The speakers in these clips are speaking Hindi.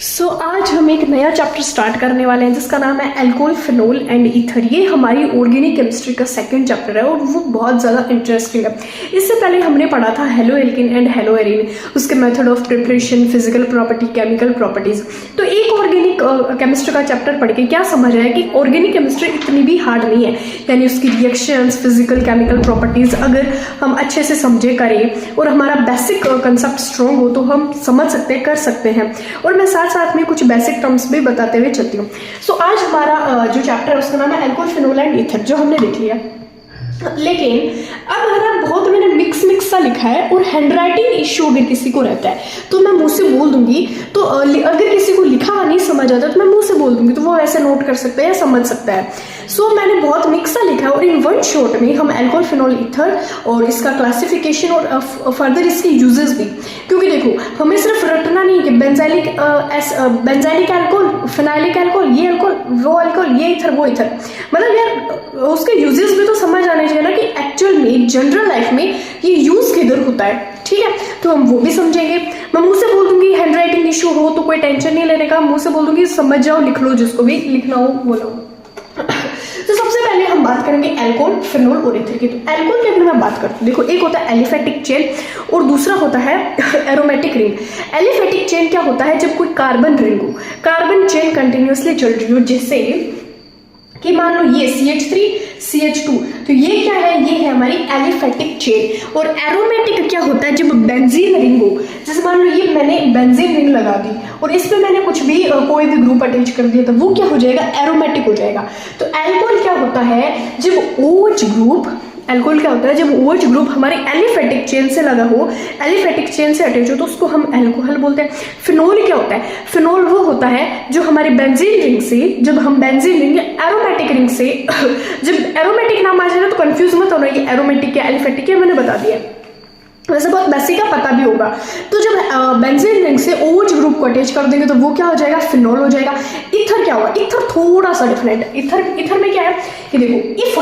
आज हम एक नया चैप्टर स्टार्ट करने वाले हैं जिसका नाम है अल्कोहल, फिनोल एंड ईथर। ये हमारी ऑर्गेनिक केमिस्ट्री का सेकंड चैप्टर है और वो बहुत ज़्यादा इंटरेस्टिंग है। इससे पहले हमने पढ़ा था haloalkane and haloarene, उसके method of preparation, physical property, chemical properties. तो एक ऑर्गेनिक केमिस्ट्री का चैप्टर पढ़ के क्या समझ आया कि ऑर्गेनिक केमिस्ट्री इतनी भी हार्ड नहीं है, यानी उसकी रिएक्शंस, फिजिकल, केमिकल प्रॉपर्टीज अगर हम अच्छे से समझे करें और हमारा बेसिक कंसेप्ट स्ट्रॉन्ग हो तो हम समझ सकते, कर सकते हैं। और मैं साथ में कुछ बेसिक टर्म्स भी बताते हुए चलती हूँ। आज हमारा जो चैप्टर है उसका नाम है अल्कोहल, फिनोल एंड ईथर, जो हमने देख लिया। लेकिन अब अगर बहुत मैंने मिक्स सा लिखा है और हैंडराइटिंग इश्यू अगर किसी को रहता है तो मैं मुंह से बोल दूंगी, तो अगर किसी को लिखा हुआ नहीं समझ आता तो मैं मुंह से बोल दूंगी, तो वो ऐसे नोट कर सकता है या समझ सकता है। मैंने बहुत मिक्स सा लिखा है और इन वन शॉट में हम अल्कोहल, फिनोल, ईथर और इसका क्लासिफिकेशन और फर्दर इसके यूजेस भी, क्योंकि देखो हमें सिर्फ रटना नहीं कि बेंजाइलिक अल्कोहल, फिनाइलिक अल्कोहल, ये अल्कोहल, वो अल्कोहल, ये ईथर, वो ईथर, मतलब यार उसके यूजेस भी तो समझ आने चाहिए ना कि एक्चुअल में जनरल लाइफ में ये यूज किधर होता है। ठीक है, तो हम वो भी समझेंगे। मैं मुंह से बोल दूंगी, हैंडराइटिंग इशू हो तो कोई टेंशन नहीं लेने का, मुंह से बोल दूंगी, समझ जाओ, लिख लो, जिसको भी लिखना हो बोलो। तो सबसे पहले हम बात करेंगे अल्कोहल, फिनोल और ईथर की। तो अल्कोहल की अगर मैं बात करती हूँ, देखो एक होता है एलिफेटिक चेन और दूसरा होता है एरोमेटिक रिंग। एलिफेटिक चेन क्या होता है? जब कोई कार्बन रिंग हो, कार्बन चेन कंटिन्यूअसली चल रही हो, जैसे कि मान लो ये CH3 CH2, तो ये क्या है? ये है हमारी एलिफेटिक चेन। और एरोमेटिक क्या होता है? जब बेंजीन रिंग हो, जैसे मान लो ये मैंने बेंजीन रिंग लगा दी और इसमें मैंने कुछ भी कोई भी ग्रुप अटैच कर दिया तो वो क्या हो जाएगा? एरोमेटिक हो जाएगा। तो अल्कोहल क्या होता है? जब OH ग्रुप, अल्कोहल क्या होता है? जब OH ग्रुप हमारे एलिफेटिक चेन से लगा हो, एलिफेटिक चेन से अटैच हो, तो उसको हम अल्कोहल बोलते हैं। फिनोल क्या होता है? फिनोल वो होता है जो हमारे बेंजीन रिंग से, जब हम बेंजीन रिंग एरोमेटिक रिंग से जब एरोमेटिक नाम आ जाए तो कंफ्यूज मत होना, ये एरोमेटिक या एलिफेटिक है, मैंने बता दिया, वैसे बहुत बेसिक का पता भी होगा। तो जब बेंजीन रिंग से OH ग्रुप को अटैच कर देंगे तो वो क्या हो जाएगा? फिनोल हो जाएगा। ईथर क्या होगा? ईथर थोड़ा सा डिफरेंट है। ईथर में क्या है कि देखो, इफ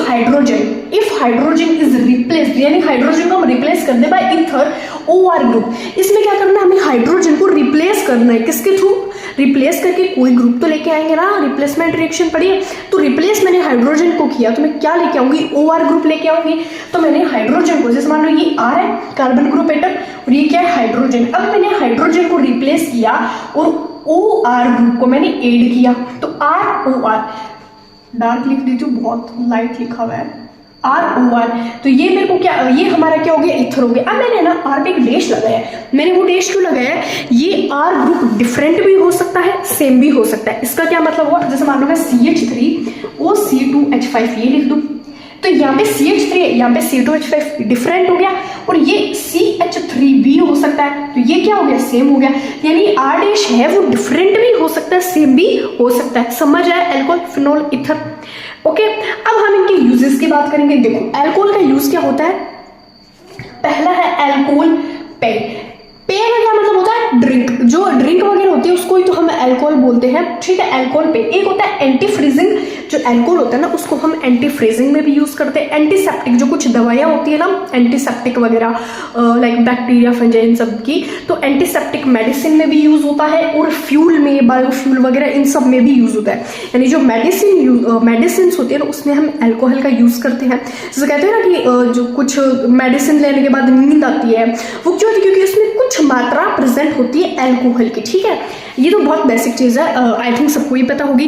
हाइड्रोजन इज रिप्लेस्ड, यानी हाइड्रोजन को हम रिप्लेस कर दे बाय ईथर OR ग्रुप, इसमें क्या करना है? हमें हाइड्रोजन को रिप्लेस करना है। किसके थ्रू? रिप्लेस करके कोई ग्रुप तो लेके आएंगे ना, रिप्लेसमेंट रिएक्शन पढ़ी है। तो रिप्लेस मैंने हाइड्रोजन को किया तो मैं क्या लेके आऊंगी? OR ग्रुप लेके आऊंगी। तो मैंने हाइड्रोजन को, जैसे मान लो ये R है, कार्बन ग्रुप एटम, और ये क्या है? हाइड्रोजन। अब मैंने हाइड्रोजन को रिप्लेस किया और OR ग्रुप को मैंने ऐड किया, तो ROR, डार्क लिख दीजिए, बहुत लाइट लिखा हुआ है, ROR। तो ये मेरे को क्या, ये हमारा क्या हो गया? ईथर हो गया। अब मैंने ना R पे एक डैश लगाया। मैंने वो डैश क्यों लगाया? ये R ग्रुप डिफरेंट भी हो सकता है, सेम भी हो सकता है। इसका क्या मतलब हुआ? जैसे मान लो मैं CH3 और C2H5 ये लिख दूं, तो यहाँ पे CH3 है, यहाँ पे C2H5 डिफरेंट हो गया, और ये CH3 भी हो सकता है, तो ये क्या हो गया? सेम हो गया। यानी R डैश है वो डिफरेंट भी हो सकता है, सेम भी हो सकता है। समझ आया? Alcohol, phenol, ether. ओके, अब हम इनके यूजेस की बात करेंगे। देखो अल्कोहल का यूज क्या होता है? पहला है अल्कोहल पे। पे का क्या मतलब होता है? ड्रिंक, जो ड्रिंक वगैरह होती है उसको ही तो हम अल्कोहल बोलते हैं। ठीक है, अल्कोहल पे। एक होता है एंटी फ्रीजिंग, जो अल्कोहल होता है ना उसको हम एंटी फ्रीजिंग में भी यूज करते हैं। एंटीसेप्टिक, जो कुछ दवाइयां होती है ना एंटीसेप्टिक वगैरह, लाइक बैक्टीरिया, फंजाई, इन सब की, तो एंटीसेप्टिक मेडिसिन में भी यूज होता है, और फ्यूल में, बायोफ्यूल वगैरह इन सब में भी यूज होता है। यानी जो मेडिसिन होती है ना उसमें हम अल्कोहल का यूज करते हैं। जैसे कहते हैं ना कि जो कुछ मेडिसिन लेने के बाद नींद आती है, वो क्यों होती है? क्योंकि उसमें कुछ मात्रा प्रेजेंट होती है अल्कोहल की। ठीक है, ये तो बहुत बेसिक चीज है, आई थिंक सबको ही पता होगी।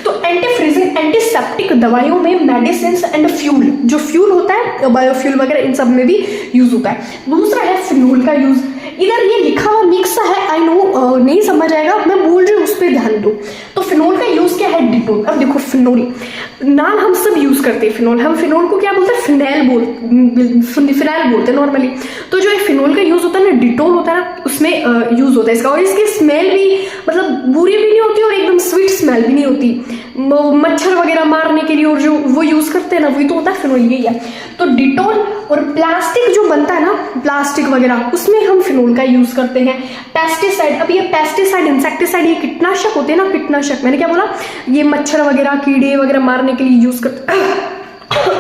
तो एंटी फ्रीजिंग, एंटीसेप्टिक दवाइयों में मेडिसिन एंड फ्यूल, जो फ्यूल होता है बायोफ्यूल वगैरह इन सब में भी यूज होता है। दूसरा है फिनोल का यूज। इधर ये लिखा हुआ मिक्स है, आई नो नहीं समझ आएगा, मैं बोल रही हूँ उस पर ध्यान दो। तो फिनोल का यूज क्या है? डिटोल। अब देखो फिनोल नाम हम सब यूज करते हैं, फिनोल, हम फिनोल को क्या बोलते हैं? फिनाइल बोलते हैं नॉर्मली। तो जो फिनोल का यूज होता है ना, डिटोल होता है ना, उसमें यूज होता है इसका, और इसकी स्मेल भी मतलब बुरी भी नहीं होती और एकदम स्वीट स्मेल भी नहीं होती। मच्छर वगैरह मारने के लिए और जो वो यूज करते हैं ना, वही तो होता है फिनोल, यही है। तो डिटोल, और प्लास्टिक जो बनता है ना, प्लास्टिक वगैरह, उसमें हम फिनोल का यूज करते हैं। पेस्टिसाइड, अब ये पेस्टिसाइड, इंसेक्टिसाइड, ये कीटनाशक होते हैं ना, कीटनाशक, मैंने क्या बोला? ये मच्छर वगैरह, कीड़े वगैरह मारने के लिए यूज करते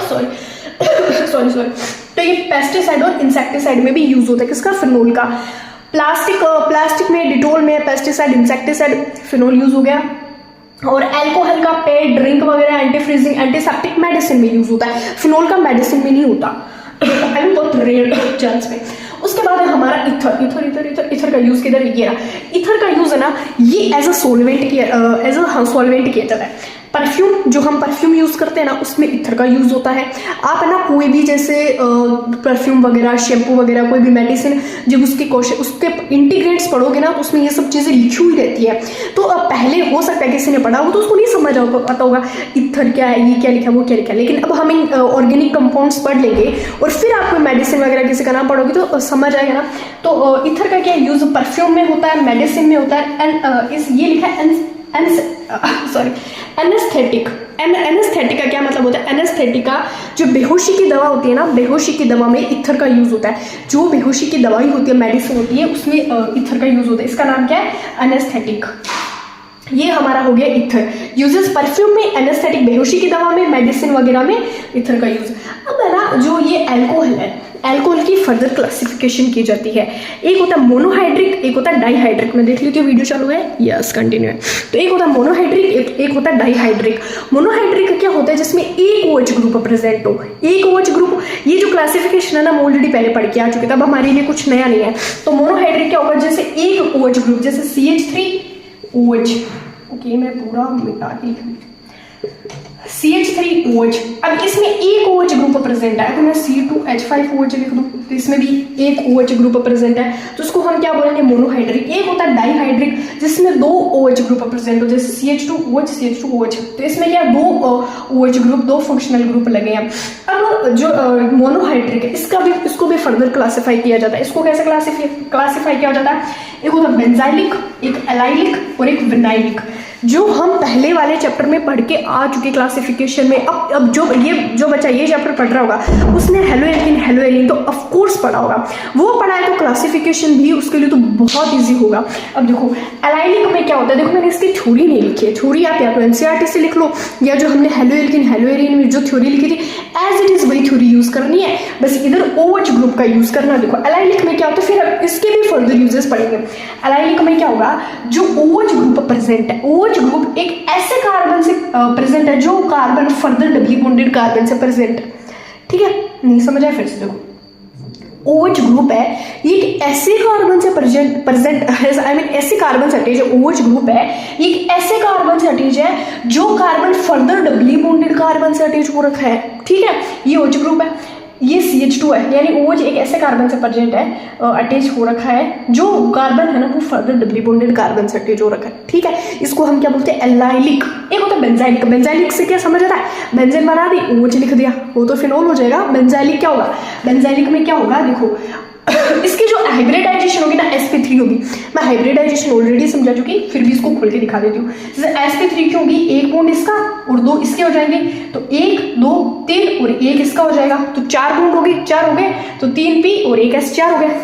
सॉरी। तो ये पेस्टिसाइड और इंसेक्टिसाइड में भी यूज होता है, किसका? फिनोल का। प्लास्टिक में, डिटोल में, पेस्टिसाइड, इंसेक्टिसाइड, फिनोल यूज हो गया। और अल्कोहल का पेट, ड्रिंक वगैरह, एंटी फ्रीजिंग, एंटीसेप्टिक मेडिसिन में यूज होता है। फिनोल का मेडिसिन में नहीं होता, बहुत रेयर चांस में। उसके बाद है हमारा ether. Ether ether ether ether का यूज किधर, ये रहा। इथर का यूज है ना, ये एज अ सॉल्वेंट किया जाता है। परफ्यूम, जो हम परफ्यूम यूज करते हैं ना, उसमें इथर का यूज होता है। आप है ना कोई भी जैसे परफ्यूम वगैरह, शैम्पू वगैरह, कोई भी मेडिसिन, जब उसके इंटीग्रेंट्स पढ़ोगे ना, तो उसमें ये सब चीजें लिखी हुई रहती है। तो पहले हो सकता है किसी ने पढ़ा हो तो उसको नहीं समझ आता होगा इथर क्या है, ये क्या लिखा है, वो क्या लिखा है। लेकिन अब हम इन ऑर्गेनिक कंपाउंड्स पढ़ लेंगे और फिर आपको मेडिसिन वगैरह किसी का नाम पढ़ोगे तो समझ आएगा ना। तो इथर का क्या यूज परफ्यूम में होता है, मेडिसिन में होता है। एंड ये लिखा है एनेस्थेटिक। एनेस्थेटिक का क्या मतलब होता है? एनेस्थेटिक का जो बेहोशी की दवा होती है ना, बेहोशी की दवा में इथर का यूज होता है। जो बेहोशी की दवाई होती है, मेडिसिन होती है, उसमें इथर का यूज होता है। इसका नाम क्या है? एनेस्थेटिक। ये हमारा हो गया इथर। यूजेस परफ्यूम में, एनेस्थेटिक बेहोशी की दवा में, मेडिसिन वगैरह में इथर का यूज। अब है ना जो ये अल्कोहल है, अल्कोहल की फर्दर क्लासिफिकेशन की जाती है। एक होता है मोनोहाइड्रिक, एक होता है डाईहाइड्रिक। मैं देख लीजिए वीडियो चालू है, यस कंटिन्यू है। तो एक होता है मोनोहाइड्रिक, एक होता है डाईहाइड्रिक। मोनोहाइड्रिक क्या होता है? जिसमें एक OH ग्रुप प्रेजेंट हो। एक OH ग्रुप, ये जो क्लासिफिकेशन है ना, हम ऑलरेडी पहले पढ़ के आ चुके, तब हमारे लिए कुछ नया नहीं है। तो मोनोहाइड्रिक क्या होगा? जैसे एक OH ग्रुप, जैसे CH3OH। ओके, मैं पूरा मिटा के लिख CH3OH। अब इसमें एक OH ग्रुप प्रेजेंट है, तो मैं C2H5OH लिख दूं, तो इसमें भी एक OH ग्रुप प्रेजेंट है, तो उसको हम क्या बोलेंगे? मोनोहाइड्रिक। एक होता है डाईहाइड्रिक, जिसमें दो OH ग्रुप प्रेजेंट हो, जैसे CH2OH, CH2OH। तो इसमें क्या दो OH ग्रुप, दो फंक्शनल ग्रुप लगे हैं। अब जो मोनोहाइड्रिक है, इसको भी फर्दर क्लासीफाई किया जाता है। इसको कैसे क्लासीफाई किया जाता है? एक होता है बेंजाइलिक, एक एलाइलिक और एक विनाइलिक, जो हम पहले वाले चैप्टर में पढ़ के आ चुके क्लासिफिकेशन में। अब जो बच्चा ये चैप्टर पढ़ रहा होगा, उसने हेलोएलिन तो ऑफ कोर्स पढ़ा होगा। वो पढ़ा है तो क्लासिफिकेशन भी उसके लिए तो बहुत इजी होगा। अब देखो एलाइलिक में क्या होता है, देखो मैंने इसकी थ्योरी नहीं लिखी है। थ्योरी आप या तो एनसीईआरटी से लिख लो, या जो हमने हेलोएलिन में जो थ्योरी लिखी थी एज इट इज वही थ्योरी यूज करनी है, बस इधर OH ग्रुप का यूज करना। देखो एलाइलिक में क्या होता है, फिर इसके भी फर्दर यूजेस पढ़ेंगे। एलाइलिक में क्या होगा? जो OH ग्रुप प्रेजेंट है, OH ग्रुप एक ऐसे कार्बन से प्रेजेंट है जो carbon further doubly bonded carbon से प्रेजेंट है। ठीक है, नहीं समझ आया? फिर से देखो, OH ग्रुप है, ये एक ऐसे कार्बन से प्रेजेंट ऐसे कार्बन से अटैच है। OH ग्रुप है, ये एक ऐसे कार्बन से अटैच है जो carbon further doubly bonded carbon से अटैच हो रखा है। ठीक है, ये OH ग्रुप है। ये CH2 है, यानी OH एक ऐसे कार्बन से प्रेजेंट है, अटैच हो रखा है, जो कार्बन है ना वो फर्दर डबली बॉन्डेड कार्बन से अटैच हो रखा है। ठीक है, इसको हम क्या बोलते हैं? एलाइलिक। एक होता है बेंजाइलिक। बेंजाइलिक से क्या समझ आता है? बेंजीन बना दी, OH लिख दिया, वो तो फिनोल हो जाएगा। बेंजाइलिक क्या होगा? बेंजाइलिक में क्या होगा? देखो इसकी जो हाइब्रिडाइजेशन होगी ना, sp3 होगी। मैं हाइब्रिडाइजेशन ऑलरेडी समझा चुकी, फिर भी इसको खोल के दिखा देती हूँ। जैसे sp3 क्यों होगी? एक बॉन्ड इसका और दो इसके हो जाएंगे, तो 1 2 3 और एक इसका हो जाएगा, तो 4 बॉन्ड हो गए, 4 हो गए, तो 3p और एक s, 4 हो गए।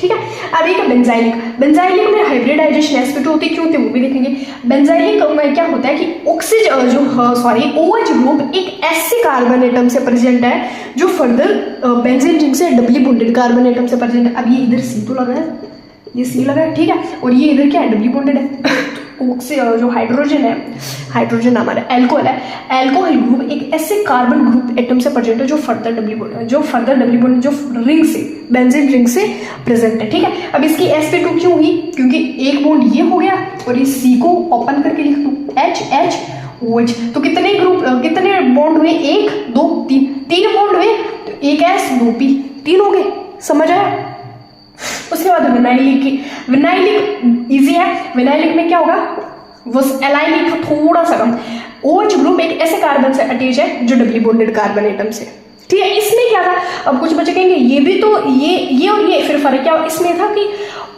ठीक है, अब एक बेंजाइलिक। बेंजाइलिक में हाइब्रिडाइजेशन sp2 होती है, क्यों होती है वो भी देखेंगे। बेंजाइलिक में क्या होता है कि OH ग्रुप एक ऐसे कार्बन एटम से प्रेजेंट है जो फर्दर बेंजीन रिंग से डबली बॉन्डेड कार्बन एटम से प्रेजेंट है। अब ये इधर C तो लगा है, ये C लगा है, ठीक है, और ये इधर क्या है? डबली बॉन्डेड है। जो हाइड्रोजन हमारा अल्कोहल है, अल्कोहल ग्रुप एक ऐसे कार्बन ग्रुप एटम से प्रेजेंट है जो फर्दर डबली बॉन्ड जो रिंग से, बेंजीन रिंग से प्रेजेंट है। ठीक है, अब इसकी sp2 क्यों हुई? क्योंकि एक बॉन्ड ये हो गया और ये C को ओपन करके लिख दूं HOH। तो कितने बॉन्ड हुए? 1 2 3 बॉन्ड हुए, तो एक S 2p, 3 हो गए। समझ आया? उसके बाद विनाइलिक इजी है। विनाइलिक में क्या होगा? वो एलाइलिक थोड़ा सा कम। OH ग्रुप एक ऐसे कार्बन से अटैच है जो डबली बॉन्डेड कार्बन एटम से। ठीक है, इसमें क्या था? अब कुछ बच्चे कहेंगे ये भी तो ये और ये, फिर फर्क क्या? इसमें था कि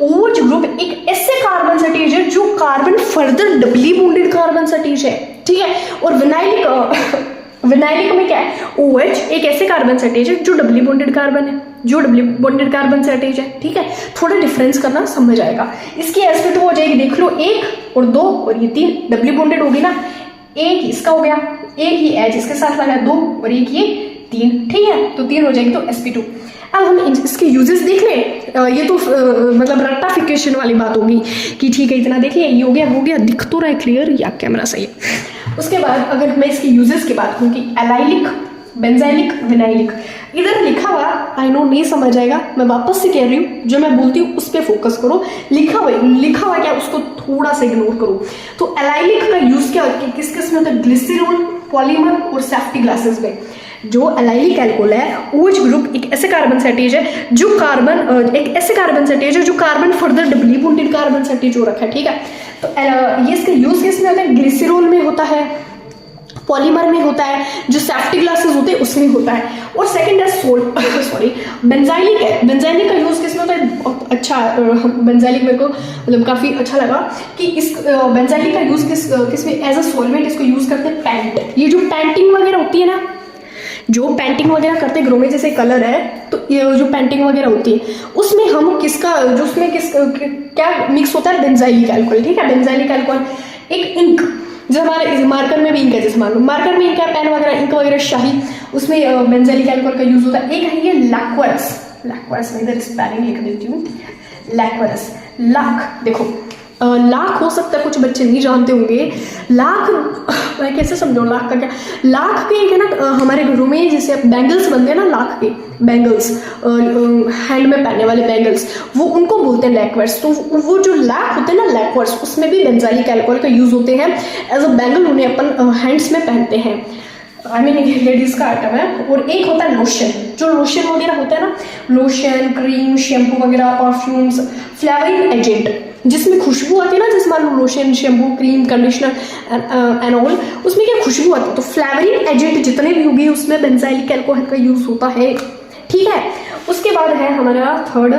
OH ग्रुप एक ऐसे कार्बन से अटैच है जो carbon further doubly bonded carbon से अटैच है। ठीक है, और विनाइलिक में क्या है? OH एक ऐसे कार्बन से अटैच है जो डबली बॉन्डेड कार्बन है, जो डबली बॉन्डेड कार्बन से अटैच है। ठीक है, थोड़ा डिफरेंस करना समझ आएगा। इसकी sp2 हो जाएगी, देख लो, 1 और 2 और ये 3 डबली बॉन्डेड होगी ना। एक इसका हो गया, एक ही H इसके साथ लगा 2 और एक ये 3। ठीक है, तो 3 हो जाएगी, तो sp2। अब हम इसके यूजेस देख लें। ये तो मतलब रेक्टिफिकेशन वाली बात होगी कि ठीक है इतना देखिए, ये हो गया दिख तो रहा है क्लियर, या कैमरा सही है। उसके बाद अगर मैं इसके यूजेस की बात करूँ कि एलाइलिक, बेंजाइलिक, विनाइलिक, इधर लिखा हुआ आई नो नहीं समझ आएगा, मैं वापस से कह रही हूँ, जो मैं बोलती हूँ उस पर फोकस करो। लिखा हुआ क्या उसको थोड़ा सा इग्नोर करो। तो एलाइलिक का यूज क्या किस किस में होता है? ग्लिसरॉल, पॉलीमर और सेफ्टी ग्लासेस में। जो एलाइलिक अल्कोहल है OH ग्रुप एक ऐसे कार्बन सेटेज है जो carbon further doubly bonded carbon सेटेज हो रखा है, ठीक है। तो ये इसका यूज किस में होता है? ग्लिसरॉल में होता है, पॉलीमर में होता है, जो सेफ्टी ग्लासेस होते हैं उसमें होता है। और सेकंड है बेंजाइलिक है। बेंजाइलिक का यूज किसमें होता है? बहुत अच्छा, बेंजाइलिक मेरे को मतलब काफी अच्छा लगा कि इस बेंजाइलिक का यूज किसमें एज अ सॉल्वेंट इसको यूज करते हैं पेंट। ये जो पेंटिंग वगैरह होती है ना, जो पेंटिंग वगैरह करते हैं, घरों में जैसे कलर है तो ये जो पेंटिंग वगैरह होती है उसमें हम क्या मिक्स होता है? बेंजाइलिक अल्कोहल, ठीक है। बेंजाइलिक अल्कोहल एक इंक, जो हमारे मार्कर में भी इंक है, जैसे मान लो मार्कर में इंक है, पेन वगैरह इंक वगैरह शाही, उसमें बेंजाइलिक अल्कोहल का यूज होता है। एक है ये लैक्वरस, मैं इधर स्पेलिंग लिख देती हूँ, लैक्वरस। लाख, देखो लाख हो सकता है कुछ बच्चे नहीं जानते होंगे। लाख मैं कैसे समझाऊं लाख का क्या? लाख के है ना, हमारे घरों में जैसे बैंगल्स बनते हैं ना, लाख के बैंगल्स, हैंड में पहनने वाले बैंगल्स, वो उनको बोलते हैं लैक्वर्स। तो वो जो लाख होते हैं ना, लैक्वर्स, उसमें भी बेंजाइलिक अल्कोहल का यूज होते हैं एज अ बैंगल, उन्हें अपन हैंड्स में पहनते हैं। आई मीन लेडीज का आइटम है। और एक होता है लोशन, जो लोशन वगैरह होता है ना, लोशन, क्रीम, शैम्पू वगैरह, परफ्यूम्स, फ्लेवरिंग एजेंट जिसमें खुशबू आती है ना, जैसे मान लो lotion, shampoo, cream, conditioner and all, उसमें क्या खुशबू आती है। तो फ्लेवरिंग एजेंट जितने भी होंगे उसमें बेंजाइलिक अल्कोहल का यूज होता है, ठीक है। उसके बाद है हमारा थर्ड,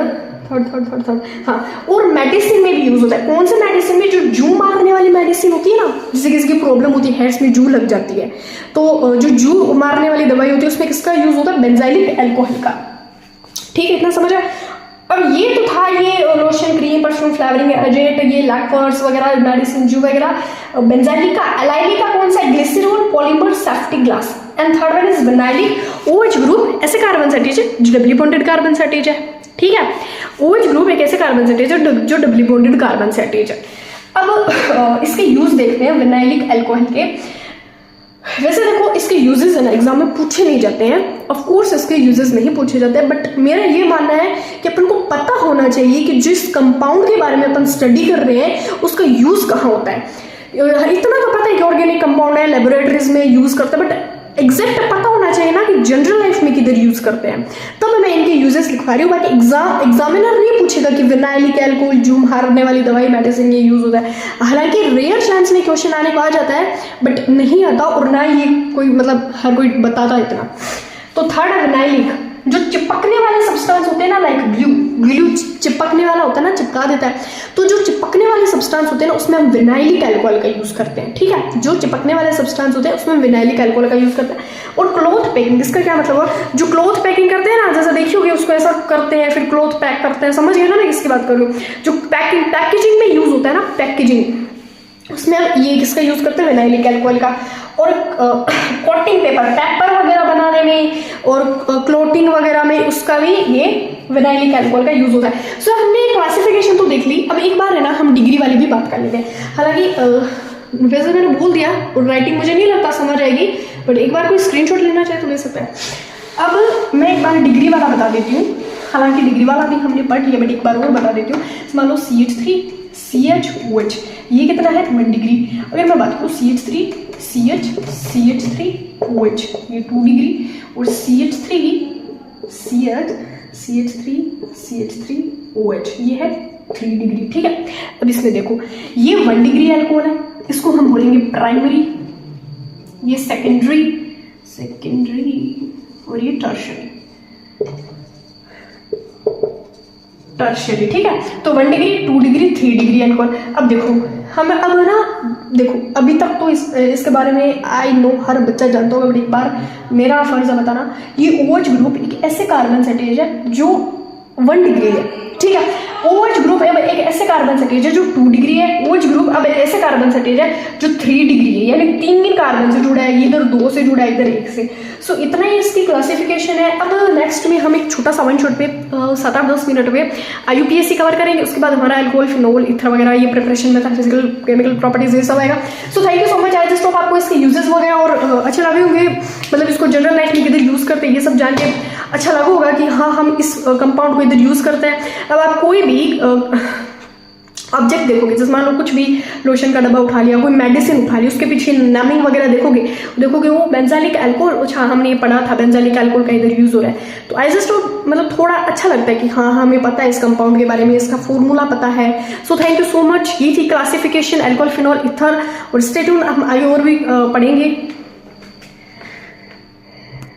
हाँ, और मेडिसिन में भी यूज होता है। कौन से मेडिसिन में? जो जू मारने वाली मेडिसिन होती है ना, जैसे किसी की प्रॉब्लम होती है, हेड्स में जू लग जाती है, तो जो जू मारने वाली दवाई होती है उसमें किसका यूज होता है? बेंजाइलिक अल्कोहल का, ठीक है। इतना समझ आया? अब ये तो था ये lotion, cream, perfume, flavouring agent, ये लैक्वर्स वगैरह, मेडिसिन, जू वगैरह। बेंजाइलिक का, एलाइलिक का कौन सा? Glycerol, polymer, safety glass. And third one is vinylic, OH group ऐसे कार्बन सेटेज है जो डबली बॉन्डेड कार्बन सेटेज है, ठीक है। OH ग्रुप एक ऐसे कार्बन सेटेज है जो डबली बॉन्डेड कार्बन सेटेज है। अब इसके यूज देखते हैं विनाइलिक अल्कोहल के। वैसे देखो इसके यूजेस है ना, एग्जाम में पूछे नहीं जाते हैं, ऑफ कोर्स इसके यूजेस नहीं पूछे जाते हैं, बट मेरा ये मानना है कि अपन को पता होना चाहिए कि जिस कंपाउंड के बारे में अपन स्टडी कर रहे हैं उसका यूज कहाँ होता है। इतना तो पता है कि ऑर्गेनिक कंपाउंड है, लेबोरेटरीज में यूज करते हैं, बट एग्जैक्ट पता होना चाहिए ना कि जनरल लाइफ में किधर यूज करते हैं। तब मैं इनके यूजेस लिखवा रही हूँ, बाकी एग्जामिनर नहीं पूछेगा कि विनाइलिक अल्कोहल, जू मारने वाली दवाई, मेडिसिन ये यूज होता है। हालांकि रेयर चांस में क्वेश्चन आने को आ जाता है, बट नहीं आता, और ना ये कोई मतलब हर कोई बताता इतना। तो थर्ड है विनाइलिक, जो चिपकने वाले सब्सटेंस होते हैं ना, लाइक ग्लू चिपकने वाला होता है ना, चिपका देता है। तो जो चिपकने वाले सब्सटेंस होते हैं ना उसमें हम विनाइलिक अल्कोहल का यूज करते हैं, ठीक है। जो चिपकने वाले सब्सटेंस होते हैं उसमें विनाइलिक अल्कोहल का यूज करते हैं। और क्लॉथ पैकिंग, इसका क्या मतलब है? जो क्लॉथ पैकिंग करते हैं ना, जैसा देखिए उसको ऐसा करते हैं, फिर क्लॉथ पैक करते हैं, समझ गए ना मैं किसकी बात कर रही हूँ? जो पैकेजिंग में यूज होता है ना, पैकेजिंग, उसमें हम ये किसका यूज करते हैं? विनाइलिक अल्कोहल का। और कोटिंग पेपर वगैरह बनाने में और क्लोथिंग वगैरह में उसका भी ये विनाइलिक अल्कोहल का यूज होता है। सो हमने क्लासिफिकेशन तो देख ली, अब एक बार है ना हम डिग्री वाली भी बात कर लेते हैं। हालांकि वैसे मैंने बोल दिया और राइटिंग मुझे नहीं लगता समझ आएगी, बट एक बार कोई स्क्रीनशॉट लेना चाहे तो ले सकता है। अब मैं एक बार डिग्री वाला बता देती हूँ, हालांकि डिग्री वाला भी हमने पढ़ लिया, बट एक बार और बता देती हूँ। मान लो CH3 CH OH, ये कितना है? 1 डिग्री। अगर मैं बात करूँ CH3 CH3 OH, ये 2 डिग्री, और CH3 OH, ये है 3 डिग्री, ठीक है। अब इसमें देखो ये 1 डिग्री अल्कोहल है, इसको हम बोलेंगे प्राइमरी, ये सेकेंडरी, और ये टर्शियरी, ठीक है। तो 1 डिग्री, 2 डिग्री, 3 डिग्री अल्कोहल। अब देखो हम अब ना, देखो अभी तक तो इसके बारे में आई नो हर बच्चा जानता होगा, बट एक बार मेरा फर्ज है बताना। ये OH ग्रुप एक ऐसे कार्बन सेटेज है जो 1 डिग्री है, ठीक है। OH ग्रुप अब एक ऐसे कार्बन सटीज है जो 2 डिग्री है, OH ग्रुप अब एक ऐसे कार्बन सटीज है जो 3 डिग्री है, यानी 3 कार्बन से जुड़ा है, इधर 2 से जुड़ा है, इधर 1 से। सो इतना ही इसकी क्लासिफिकेशन है। अब नेक्स्ट में हम एक छोटा सा 1 शॉट पे 7-10 मिनट में IUPAC कवर करेंगे, उसके बाद हमारा अल्कोहल, फिनोल, ईथर वगैरह ये प्रिपरेशन में था, फिजिकल केमिकल प्रॉपर्टीज ये सब आएगा। So thank you so much. I just hope आपको इसके यूजेस वगैरह और अच्छे लगे होंगे, मतलब इसको जनरल लाइफ में किधर यूज करते हैं ये सब जान के अच्छा लगा होगा कि हाँ हम इस कंपाउंड को इधर यूज करते हैं। अब आप कोई भी ऑब्जेक्ट देखोगे, जैसे मान लो कुछ भी लोशन का डब्बा उठा लिया, कोई मेडिसिन उठा ली, उसके पीछे नेमिंग वगैरह देखोगे वो बेंजालिक अल्कोहल, अच्छा हमने ये पढ़ा था बेंजालिक अल्कोहल का इधर यूज हो रहा है। तो आई जस्ट मतलब थोड़ा अच्छा लगता है कि हाँ हमें पता है इस कंपाउंड के बारे में, इसका फॉर्मूला पता है। So thank you so much. ये थी क्लासिफिकेशन अल्कोहल, फिनोल, ईथर। और स्टे ट्यून, हम आगे और भी पढ़ेंगे।